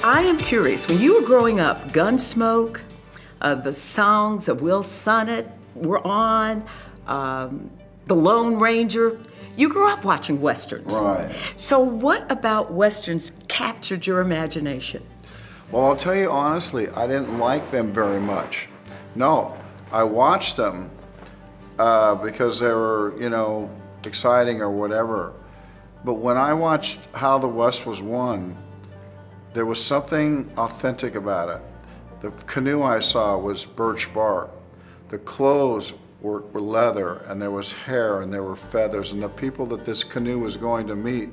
I am curious, when you were growing up, Gunsmoke, the songs of Will Sonnett were on, The Lone Ranger. You grew up watching Westerns. Right. So what about Westerns captured your imagination? Well, I'll tell you honestly, I didn't like them very much. No, I watched them because they were, you know, exciting or whatever. But when I watched How the West Was Won, there was something authentic about it. The canoe I saw was birch bark. The clothes were leather, and there was hair, and there were feathers, and the people that this canoe was going to meet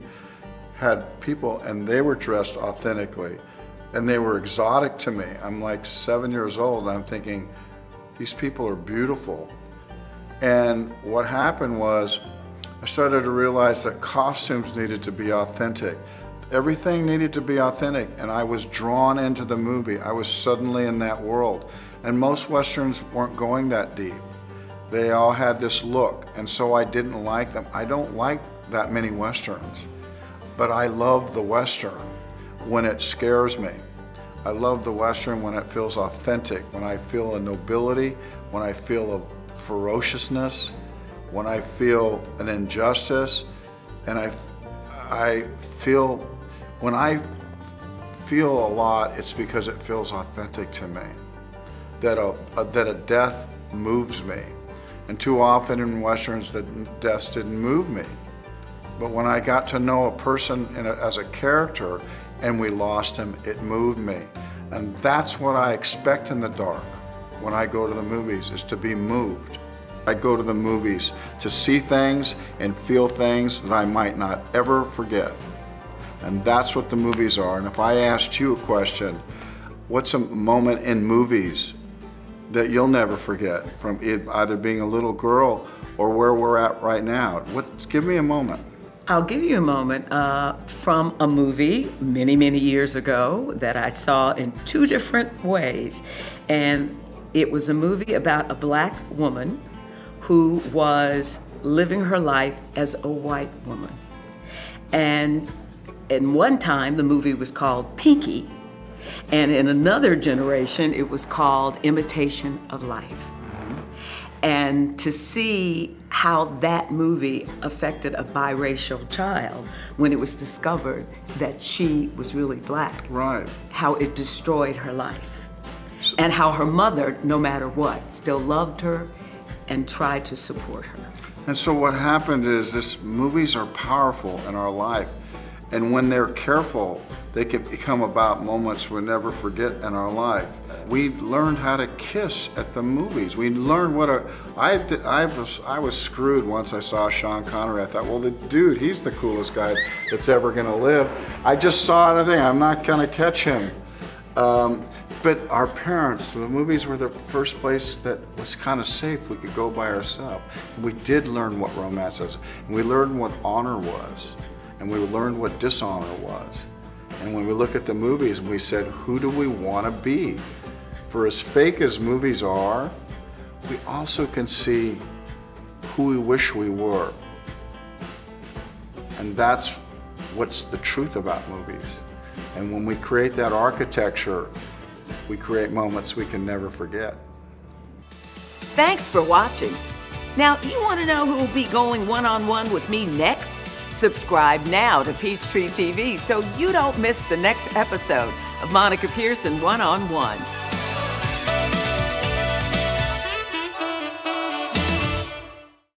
had people, and they were dressed authentically, and they were exotic to me. I'm like 7 years old, and I'm thinking, these people are beautiful. And what happened was, I started to realize that costumes needed to be authentic. Everything needed to be authentic, and I was drawn into the movie. I was suddenly in that world. And most Westerns weren't going that deep. They all had this look, and so I didn't like them. I don't like that many Westerns, but I love the Western when it scares me. I love the Western when it feels authentic, when I feel a nobility, when I feel a ferociousness, when I feel an injustice, and when I feel a lot, it's because it feels authentic to me, that a death moves me. And too often in Westerns, the deaths didn't move me. But when I got to know a person as a character and we lost him, it moved me. And that's what I expect in the dark when I go to the movies, is to be moved. I go to the movies to see things and feel things that I might not ever forget. And that's what the movies are. And if I asked you a question, what's a moment in movies that you'll never forget, from either being a little girl or where we're at right now? Give me a moment. I'll give you a moment from a movie many, many years ago that I saw in two different ways. And it was a movie about a black woman who was living her life as a white woman. And in one time, the movie was called Pinky, and in another generation, it was called Imitation of Life. And to see how that movie affected a biracial child when it was discovered that she was really black. Right. How it destroyed her life. And how her mother, no matter what, still loved her and tried to support her. And so what happened is movies are powerful in our life. And when they're careful, they can become about moments we'll never forget in our life. We learned how to kiss at the movies. We learned I was screwed once I saw Sean Connery. I thought, well, the dude, he's the coolest guy that's ever gonna live. I just saw it and I'm not gonna catch him. But our parents, the movies were the first place that was kind of safe. We could go by ourselves. And we did learn what romance is. And we learned what honor was. And we learned what dishonor was. And when we look at the movies, we said, who do we want to be? For as fake as movies are, we also can see who we wish we were. And that's what's the truth about movies. And when we create that architecture, we create moments we can never forget. Thanks for watching. Now, you want to know who will be going one-on-one with me next? Subscribe now to Peachtree TV so you don't miss the next episode of Monica Pearson One-on-One.